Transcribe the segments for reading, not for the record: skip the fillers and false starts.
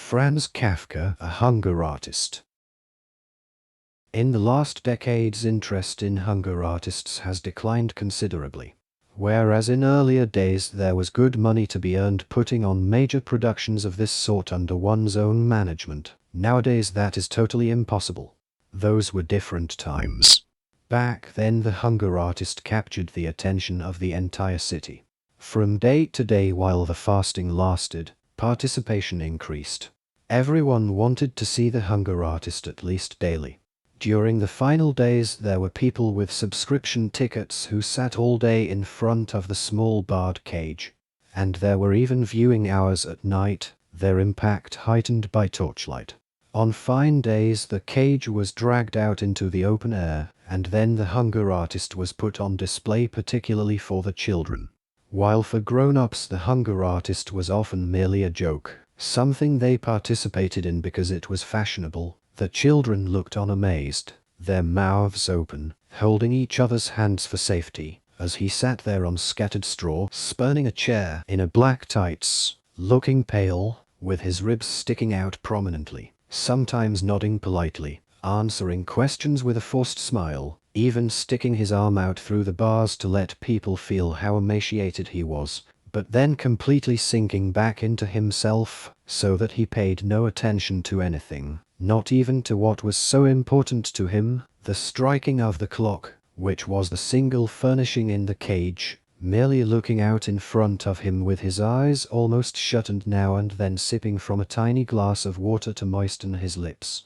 Franz Kafka, a hunger artist. In the last decades, interest in hunger artists has declined considerably. Whereas in earlier days there was good money to be earned putting on major productions of this sort under one's own management, nowadays that is totally impossible. Those were different times. Back then the hunger artist captured the attention of the entire city. From day to day while the fasting lasted, participation increased. Everyone wanted to see the hunger artist at least daily. During the final days there were people with subscription tickets who sat all day in front of the small barred cage. And there were even viewing hours at night, their impact heightened by torchlight. On fine days the cage was dragged out into the open air, and then the hunger artist was put on display particularly for the children. While for grown-ups the hunger artist was often merely a joke, something they participated in because it was fashionable, the children looked on amazed, their mouths open, holding each other's hands for safety, as he sat there on scattered straw, spurning a chair in a black tights, looking pale, with his ribs sticking out prominently, sometimes nodding politely, answering questions with a forced smile, even sticking his arm out through the bars to let people feel how emaciated he was, but then completely sinking back into himself, so that he paid no attention to anything, not even to what was so important to him, the striking of the clock, which was the single furnishing in the cage, merely looking out in front of him with his eyes almost shut and now and then sipping from a tiny glass of water to moisten his lips.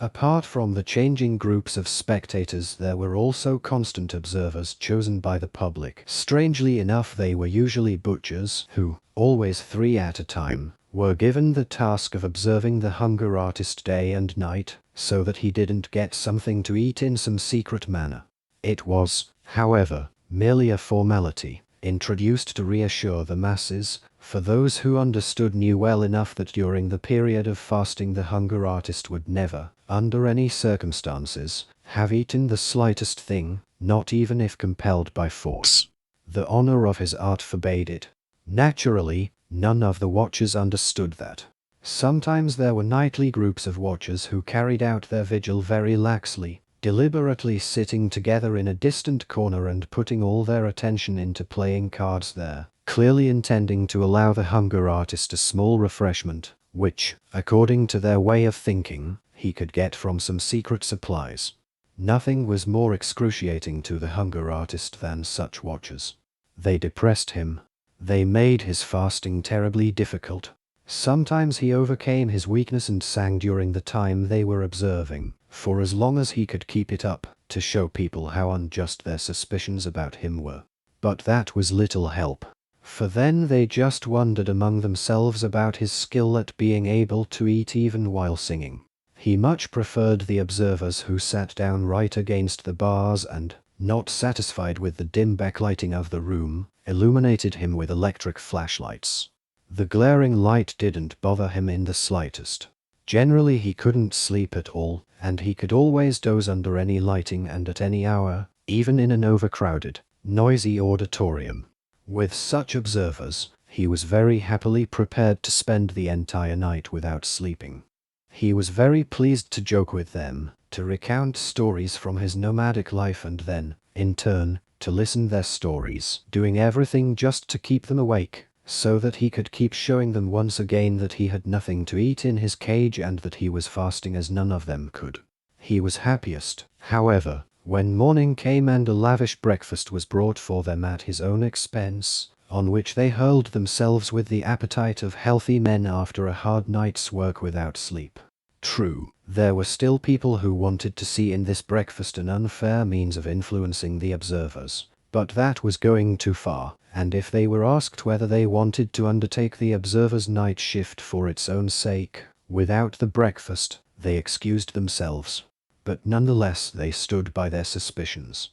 Apart from the changing groups of spectators, there were also constant observers chosen by the public. Strangely enough, they were usually butchers who, always 3 at a time, were given the task of observing the hunger artist day and night, so that he didn't get something to eat in some secret manner. It was, however, merely a formality, introduced to reassure the masses, for those who understood knew well enough that during the period of fasting the hunger artist would never, under any circumstances, have eaten the slightest thing, not even if compelled by force. The honor of his art forbade it. Naturally, none of the watchers understood that. Sometimes there were nightly groups of watchers who carried out their vigil very laxly, deliberately sitting together in a distant corner and putting all their attention into playing cards there, clearly intending to allow the hunger artist a small refreshment, which, according to their way of thinking, he could get from some secret supplies. Nothing was more excruciating to the hunger artist than such watchers. They depressed him. They made his fasting terribly difficult. Sometimes he overcame his weakness and sang during the time they were observing, for as long as he could keep it up, to show people how unjust their suspicions about him were. But that was little help, for then they just wondered among themselves about his skill at being able to eat even while singing. He much preferred the observers who sat down right against the bars and, not satisfied with the dim backlighting of the room, illuminated him with electric flashlights. The glaring light didn't bother him in the slightest. Generally he couldn't sleep at all, and he could always doze under any lighting and at any hour, even in an overcrowded, noisy auditorium. With such observers, he was very happily prepared to spend the entire night without sleeping. He was very pleased to joke with them, to recount stories from his nomadic life and then, in turn, to listen their stories, doing everything just to keep them awake, so that he could keep showing them once again that he had nothing to eat in his cage and that he was fasting as none of them could. He was happiest, however, when morning came and a lavish breakfast was brought for them at his own expense, on which they hurled themselves with the appetite of healthy men after a hard night's work without sleep. True, there were still people who wanted to see in this breakfast an unfair means of influencing the observers, but that was going too far, and if they were asked whether they wanted to undertake the observers' night shift for its own sake, without the breakfast, they excused themselves. But nonetheless they stood by their suspicions.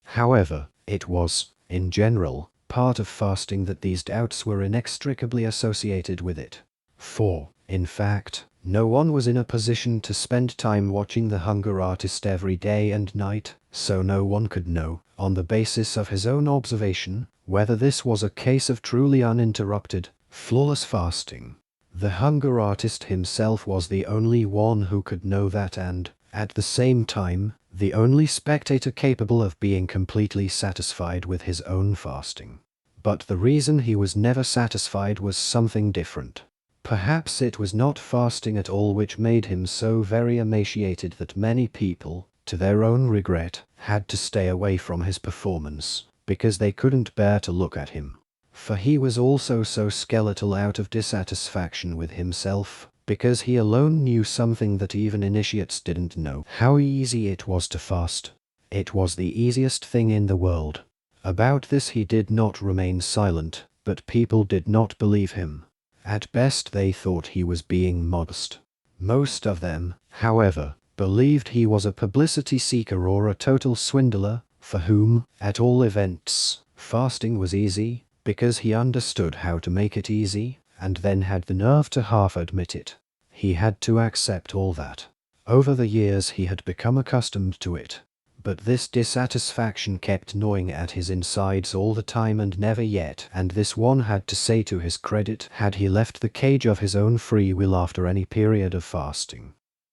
However, it was, in general, part of fasting that these doubts were inextricably associated with it. For, in fact, no one was in a position to spend time watching the hunger artist every day and night, so no one could know, on the basis of his own observation, whether this was a case of truly uninterrupted, flawless fasting. The hunger artist himself was the only one who could know that and, at the same time, the only spectator capable of being completely satisfied with his own fasting. But the reason he was never satisfied was something different. Perhaps it was not fasting at all which made him so very emaciated that many people, to their own regret, had to stay away from his performance, because they couldn't bear to look at him. For he was also so skeletal out of dissatisfaction with himself, because he alone knew something that even initiates didn't know: how easy it was to fast. It was the easiest thing in the world. About this he did not remain silent, but people did not believe him. At best they thought he was being modest. Most of them, however, believed he was a publicity seeker or a total swindler, for whom, at all events, fasting was easy, because he understood how to make it easy, and then had the nerve to half admit it. He had to accept all that. Over the years he had become accustomed to it. But this dissatisfaction kept gnawing at his insides all the time and never yet, and this one had to say to his credit, had he left the cage of his own free will after any period of fasting.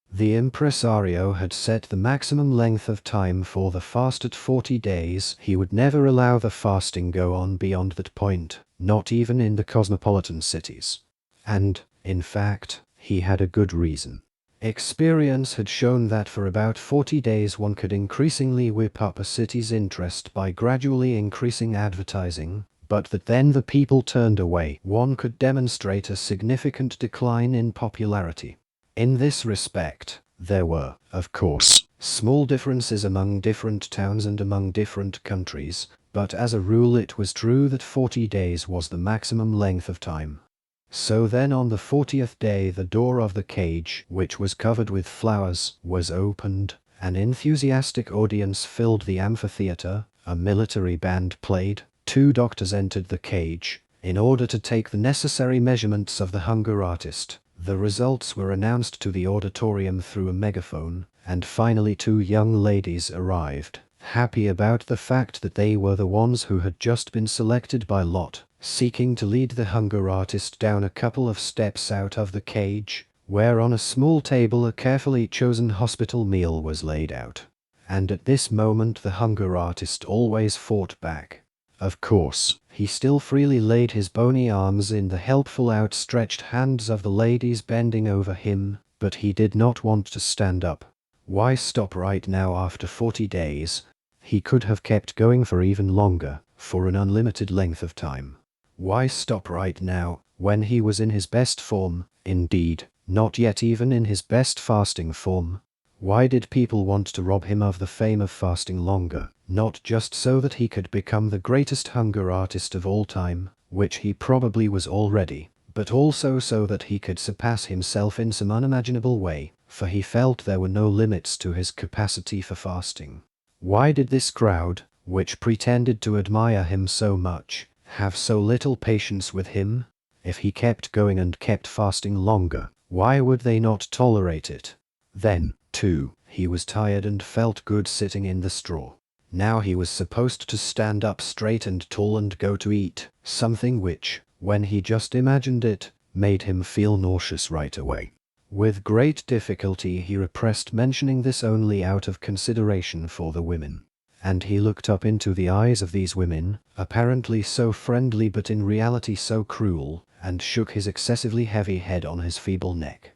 The impresario had set the maximum length of time for the fast at 40 days. He would never allow the fasting go on beyond that point, not even in the cosmopolitan cities. And, in fact, he had a good reason. Experience had shown that for about 40 days one could increasingly whip up a city's interest by gradually increasing advertising, but that then the people turned away. One could demonstrate a significant decline in popularity. In this respect, there were, of course, small differences among different towns and among different countries, but as a rule it was true that 40 days was the maximum length of time. So then on the 40th day the door of the cage, which was covered with flowers, was opened, an enthusiastic audience filled the amphitheater, a military band played, 2 doctors entered the cage, in order to take the necessary measurements of the hunger artist. The results were announced to the auditorium through a megaphone, and finally 2 young ladies arrived, happy about the fact that they were the ones who had just been selected by lot, seeking to lead the hunger artist down a couple of steps out of the cage, where on a small table a carefully chosen hospital meal was laid out. And at this moment the hunger artist always fought back. Of course, he still freely laid his bony arms in the helpful outstretched hands of the ladies bending over him, but he did not want to stand up. Why stop right now after 40 days? He could have kept going for even longer, for an unlimited length of time. Why stop right now, when he was in his best form, indeed, not yet even in his best fasting form? Why did people want to rob him of the fame of fasting longer? Not just so that he could become the greatest hunger artist of all time, which he probably was already, but also so that he could surpass himself in some unimaginable way, for he felt there were no limits to his capacity for fasting. Why did this crowd, which pretended to admire him so much, have so little patience with him? If he kept going and kept fasting longer, why would they not tolerate it? Then, too, he was tired and felt good sitting in the straw. Now he was supposed to stand up straight and tall and go to eat, something which, when he just imagined it, made him feel nauseous right away. With great difficulty he repressed mentioning this only out of consideration for the women. And he looked up into the eyes of these women, apparently so friendly but in reality so cruel, and shook his excessively heavy head on his feeble neck.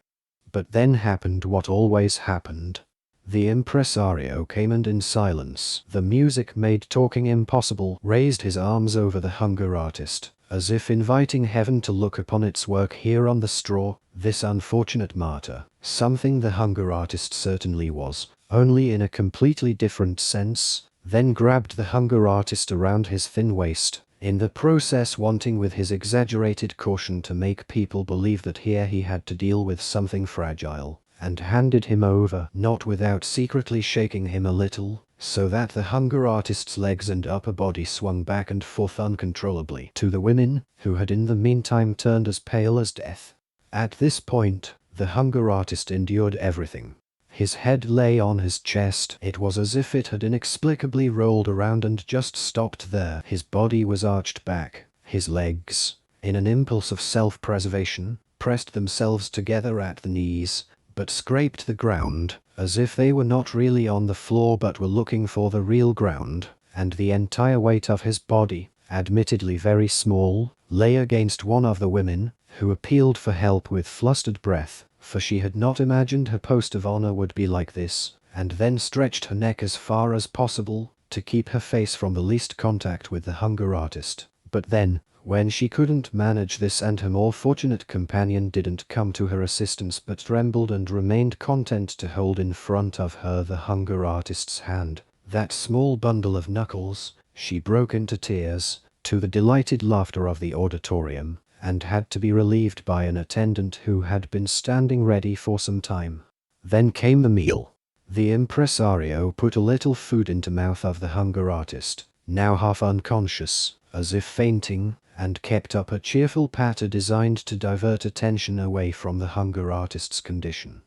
But then happened what always happened. The impresario came and in silence, the music made talking impossible, raised his arms over the hunger artist, as if inviting heaven to look upon its work here on the straw, this unfortunate martyr, something the hunger artist certainly was, only in a completely different sense, then grabbed the hunger artist around his thin waist, in the process wanting with his exaggerated caution to make people believe that here he had to deal with something fragile, and handed him over, not without secretly shaking him a little, so that the hunger artist's legs and upper body swung back and forth uncontrollably, to the women, who had in the meantime turned as pale as death. At this point, the hunger artist endured everything. His head lay on his chest. It was as if it had inexplicably rolled around and just stopped there. His body was arched back. His legs, in an impulse of self-preservation, pressed themselves together at the knees, but scraped the ground, as if they were not really on the floor but were looking for the real ground, and the entire weight of his body, admittedly very small, lay against one of the women, who appealed for help with flustered breath, for she had not imagined her post of honor would be like this, and then stretched her neck as far as possible, to keep her face from the least contact with the hunger artist. But then, when she couldn't manage this and her more fortunate companion didn't come to her assistance but trembled and remained content to hold in front of her the hunger artist's hand, that small bundle of knuckles, she broke into tears, to the delighted laughter of the auditorium, and had to be relieved by an attendant who had been standing ready for some time. Then came the meal. The impresario put a little food into mouth of the hunger artist, now half unconscious, as if fainting, and kept up a cheerful patter designed to divert attention away from the hunger artist's condition.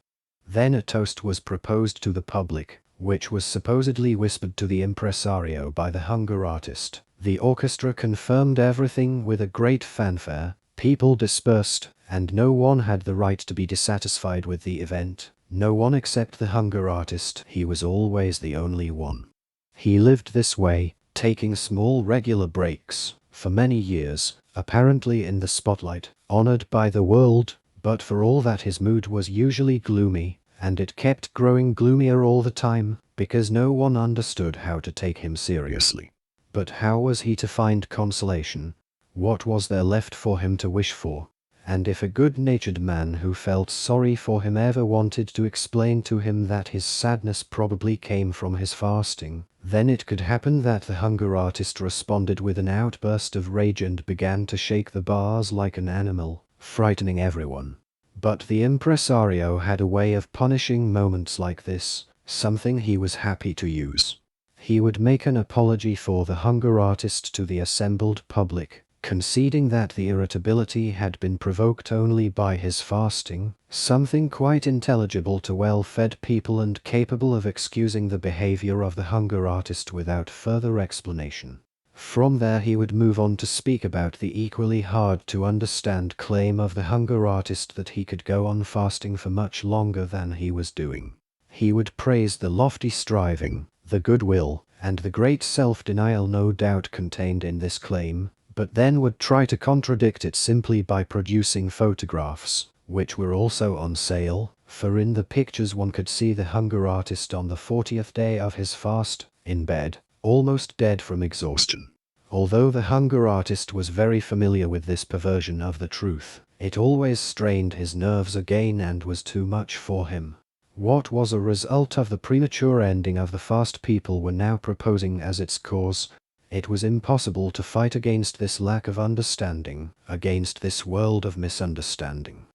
Then a toast was proposed to the public, which was supposedly whispered to the impresario by the hunger artist. The orchestra confirmed everything with a great fanfare, people dispersed, and no one had the right to be dissatisfied with the event. No one except the hunger artist. He was always the only one. He lived this way, taking small regular breaks, for many years, apparently in the spotlight, honored by the world, but for all that his mood was usually gloomy, and it kept growing gloomier all the time, because no one understood how to take him seriously. But how was he to find consolation? What was there left for him to wish for? And if a good-natured man who felt sorry for him ever wanted to explain to him that his sadness probably came from his fasting, then it could happen that the hunger artist responded with an outburst of rage and began to shake the bars like an animal, frightening everyone. But the impresario had a way of punishing moments like this, something he was happy to use. He would make an apology for the hunger artist to the assembled public, conceding that the irritability had been provoked only by his fasting, something quite intelligible to well-fed people and capable of excusing the behavior of the hunger artist without further explanation. From there he would move on to speak about the equally hard-to-understand claim of the hunger artist that he could go on fasting for much longer than he was doing. He would praise the lofty striving, the goodwill, and the great self-denial no doubt contained in this claim, but then would try to contradict it simply by producing photographs, which were also on sale, for in the pictures one could see the hunger artist on the 40th day of his fast, in bed, almost dead from exhaustion. Although the hunger artist was very familiar with this perversion of the truth, it always strained his nerves again and was too much for him. What was a result of the premature ending of the fast people were now proposing as its cause. It was impossible to fight against this lack of understanding, against this world of misunderstanding.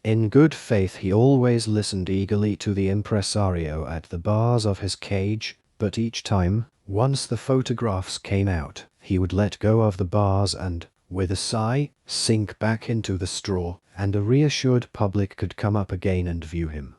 In good faith he always listened eagerly to the impresario at the bars of his cage, but each time, once the photographs came out, he would let go of the bars and, with a sigh, sink back into the straw, and a reassured public could come up again and view him.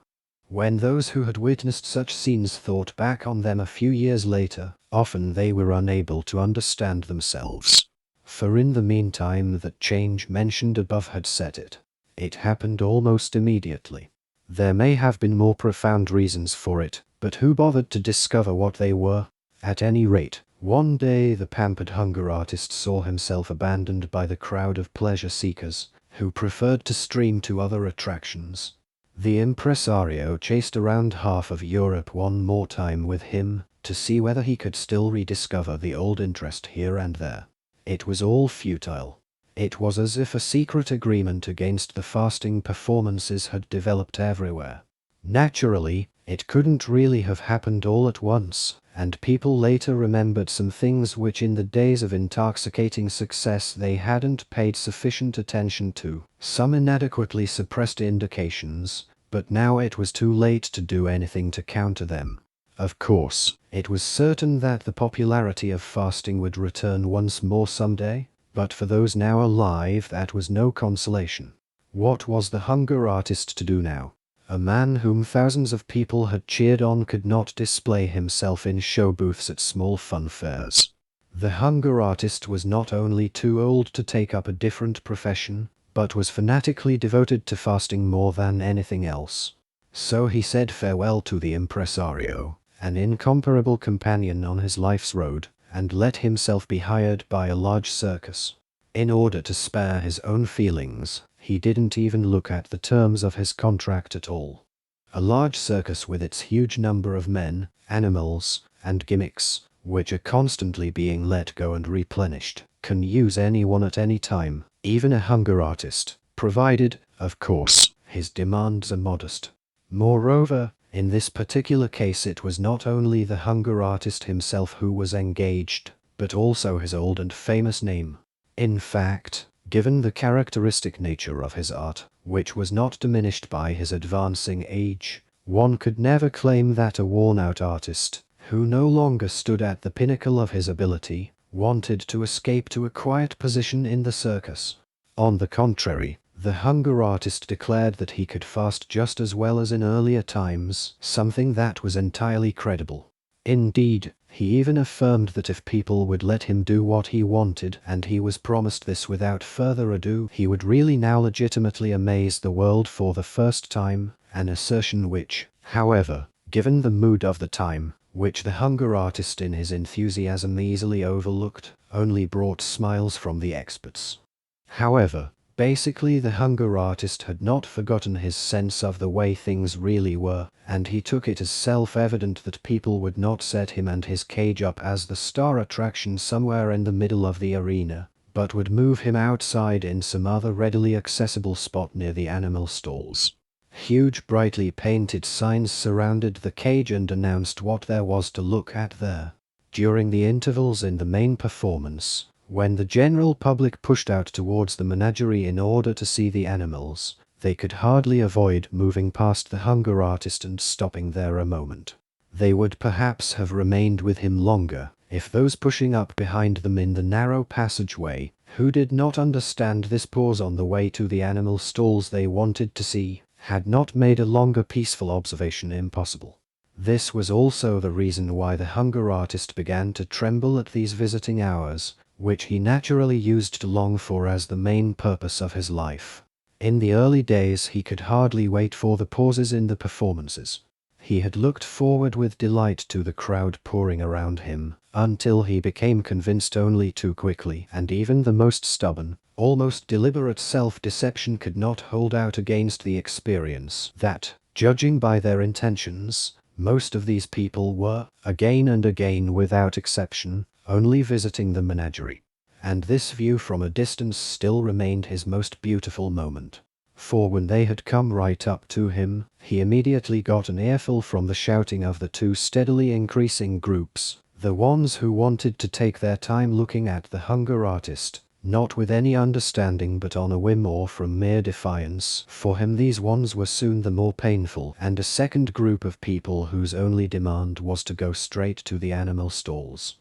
When those who had witnessed such scenes thought back on them a few years later, often they were unable to understand themselves. For in the meantime that change mentioned above had set it. It happened almost immediately. There may have been more profound reasons for it, but who bothered to discover what they were? At any rate, one day the pampered hunger artist saw himself abandoned by the crowd of pleasure seekers, who preferred to stream to other attractions. The impresario chased around half of Europe one more time with him, to see whether he could still rediscover the old interest here and there. It was all futile. It was as if a secret agreement against the fasting performances had developed everywhere. Naturally, it couldn't really have happened all at once, and people later remembered some things which in the days of intoxicating success they hadn't paid sufficient attention to, some inadequately suppressed indications, but now it was too late to do anything to counter them. Of course, it was certain that the popularity of fasting would return once more someday, but for those now alive that was no consolation. What was the hunger artist to do now? A man whom thousands of people had cheered on could not display himself in show booths at small fun fairs. The hunger artist was not only too old to take up a different profession, but was fanatically devoted to fasting more than anything else. So he said farewell to the impresario, an incomparable companion on his life's road, and let himself be hired by a large circus. In order to spare his own feelings, he didn't even look at the terms of his contract at all. A large circus with its huge number of men, animals, and gimmicks, which are constantly being let go and replenished, can use anyone at any time, even a hunger artist, provided, of course, his demands are modest. Moreover, in this particular case it was not only the hunger artist himself who was engaged, but also his old and famous name. In fact, given the characteristic nature of his art, which was not diminished by his advancing age, one could never claim that a worn-out artist, who no longer stood at the pinnacle of his ability, wanted to escape to a quiet position in the circus. On the contrary, the hunger artist declared that he could fast just as well as in earlier times, something that was entirely credible. Indeed, he even affirmed that if people would let him do what he wanted, and he was promised this without further ado, he would really now legitimately amaze the world for the first time, an assertion which, however, given the mood of the time, which the hunger artist in his enthusiasm easily overlooked, only brought smiles from the experts. However, basically the hunger artist had not forgotten his sense of the way things really were, and he took it as self-evident that people would not set him and his cage up as the star attraction somewhere in the middle of the arena, but would move him outside in some other readily accessible spot near the animal stalls. Huge brightly painted signs surrounded the cage and announced what there was to look at there. During the intervals in the main performance, when the general public pushed out towards the menagerie in order to see the animals, they could hardly avoid moving past the hunger artist and stopping there a moment. They would perhaps have remained with him longer, if those pushing up behind them in the narrow passageway, who did not understand this pause on the way to the animal stalls they wanted to see, had not made a longer peaceful observation impossible. This was also the reason why the hunger artist began to tremble at these visiting hours, which he naturally used to long for as the main purpose of his life. In the early days he could hardly wait for the pauses in the performances. He had looked forward with delight to the crowd pouring around him, until he became convinced only too quickly, and even the most stubborn, almost deliberate self-deception could not hold out against the experience that, judging by their intentions, most of these people were, again and again without exception, only visiting the menagerie. And this view from a distance still remained his most beautiful moment. For when they had come right up to him, he immediately got an earful from the shouting of the two steadily increasing groups, the ones who wanted to take their time looking at the hunger artist, not with any understanding but on a whim or from mere defiance. For him these ones were soon the more painful, and a second group of people whose only demand was to go straight to the animal stalls.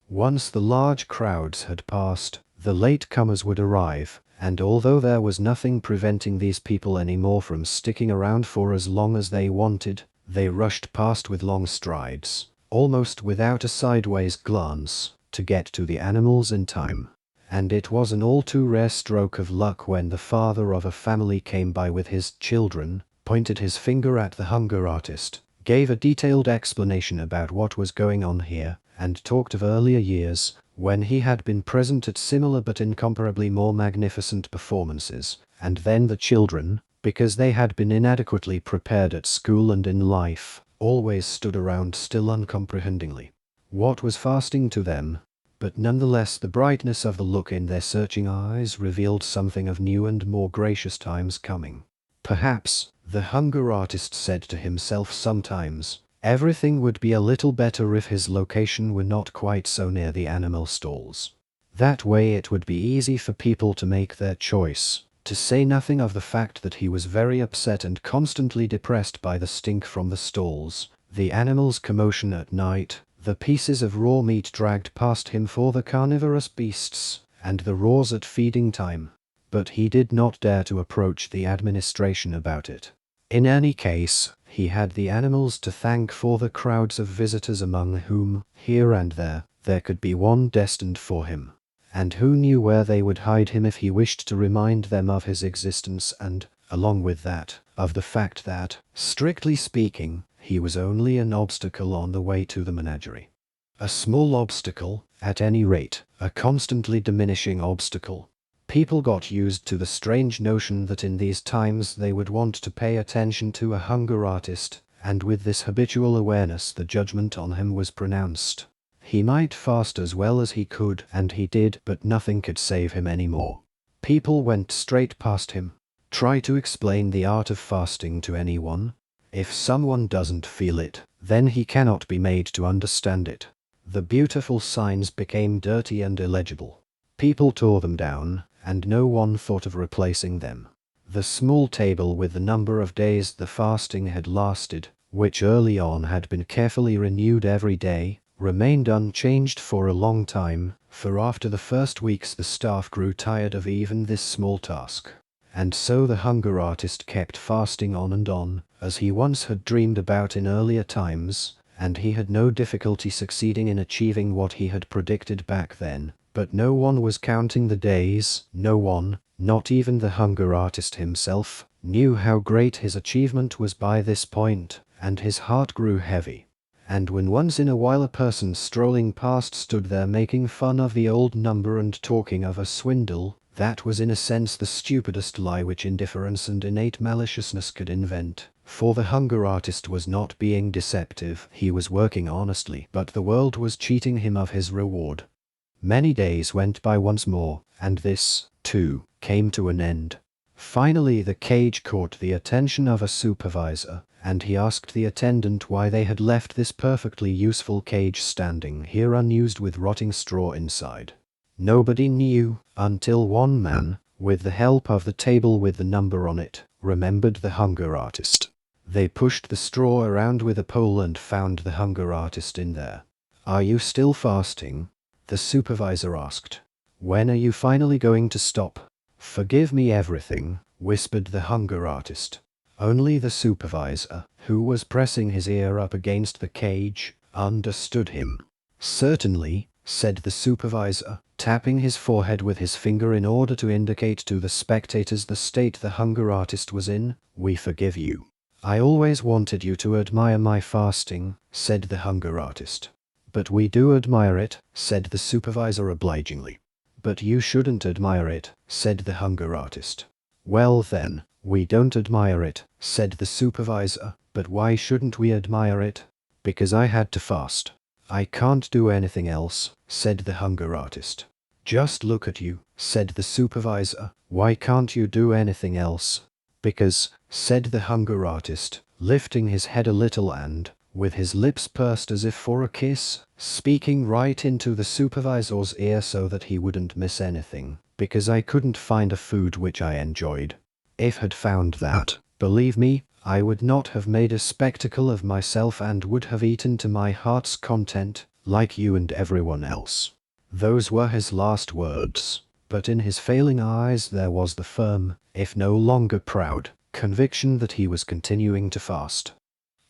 Once the large crowds had passed, the late-comers would arrive, and although there was nothing preventing these people anymore from sticking around for as long as they wanted, they rushed past with long strides, almost without a sideways glance, to get to the animals in time. And it was an all too rare stroke of luck when the father of a family came by with his children, pointed his finger at the hunger artist, gave a detailed explanation about what was going on here, and talked of earlier years, when he had been present at similar but incomparably more magnificent performances, and then the children, because they had been inadequately prepared at school and in life, always stood around still uncomprehendingly. What was fasting to them? But nonetheless the brightness of the look in their searching eyes revealed something of new and more gracious times coming. Perhaps, the hunger artist said to himself sometimes, everything would be a little better if his location were not quite so near the animal stalls. That way it would be easy for people to make their choice, to say nothing of the fact that he was very upset and constantly depressed by the stink from the stalls, the animals' commotion at night, the pieces of raw meat dragged past him for the carnivorous beasts, and the roars at feeding time. But he did not dare to approach the administration about it. In any case, he had the animals to thank for the crowds of visitors among whom, here and there could be one destined for him. and who knew where they would hide him if he wished to remind them of his existence and, along with that, of the fact that, strictly speaking, he was only an obstacle on the way to the menagerie. A small obstacle, at any rate, a constantly diminishing obstacle. People got used to the strange notion that in these times they would want to pay attention to a hunger artist, and with this habitual awareness the judgment on him was pronounced. He might fast as well as he could, and he did, but nothing could save him anymore. People went straight past him. Try to explain the art of fasting to anyone. If someone doesn't feel it, then he cannot be made to understand it. The beautiful signs became dirty and illegible. People tore them down, and no one thought of replacing them. The small table with the number of days the fasting had lasted, which early on had been carefully renewed every day, remained unchanged for a long time, for after the first weeks the staff grew tired of even this small task. And so the hunger artist kept fasting on, as he once had dreamed about in earlier times, and he had no difficulty succeeding in achieving what he had predicted back then. But no one was counting the days, no one, not even the hunger artist himself, knew how great his achievement was by this point, and his heart grew heavy. And when once in a while a person strolling past stood there making fun of the old number and talking of a swindle, that was in a sense the stupidest lie which indifference and innate maliciousness could invent. For the hunger artist was not being deceptive, he was working honestly, but the world was cheating him of his reward. Many days went by once more, and this, too, came to an end. Finally the cage caught the attention of a supervisor, and he asked the attendant why they had left this perfectly useful cage standing here unused with rotting straw inside. Nobody knew, until one man, with the help of the table with the number on it, remembered the hunger artist. They pushed the straw around with a pole and found the hunger artist in there. "Are you still fasting?" the supervisor asked. "When are you finally going to stop?" "Forgive me everything," whispered the hunger artist. Only the supervisor, who was pressing his ear up against the cage, understood him. "Certainly," said the supervisor, tapping his forehead with his finger in order to indicate to the spectators the state the hunger artist was in, "we forgive you." "I always wanted you to admire my fasting," said the hunger artist. "But we do admire it," said the supervisor obligingly. "But you shouldn't admire it," said the hunger artist. "Well then, we don't admire it," said the supervisor. "But why shouldn't we admire it?" "Because I had to fast. I can't do anything else," said the hunger artist. "Just look at you," said the supervisor. "Why can't you do anything else?" "Because," said the hunger artist, lifting his head a little and, with his lips pursed as if for a kiss, speaking right into the supervisor's ear so that he wouldn't miss anything, "because I couldn't find a food which I enjoyed. If had found that, believe me, I would not have made a spectacle of myself and would have eaten to my heart's content, like you and everyone else." Those were his last words, but in his failing eyes there was the firm, if no longer proud, conviction that he was continuing to fast.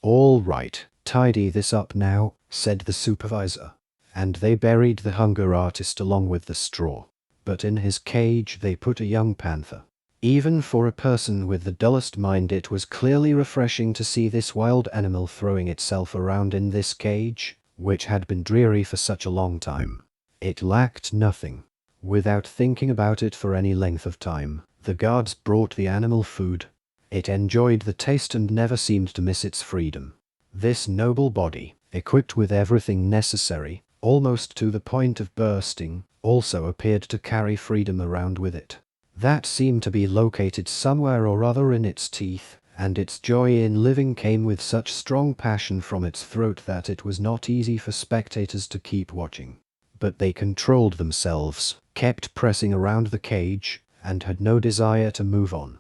"All right, tidy this up now," said the supervisor. And they buried the hunger artist along with the straw. But in his cage they put a young panther. Even for a person with the dullest mind it was clearly refreshing to see this wild animal throwing itself around in this cage, which had been dreary for such a long time. It lacked nothing. Without thinking about it for any length of time, the guards brought the animal food. It enjoyed the taste and never seemed to miss its freedom. This noble body, equipped with everything necessary, almost to the point of bursting, also appeared to carry freedom around with it. That seemed to be located somewhere or other in its teeth, and its joy in living came with such strong passion from its throat that it was not easy for spectators to keep watching. But they controlled themselves, kept pressing around the cage, and had no desire to move on.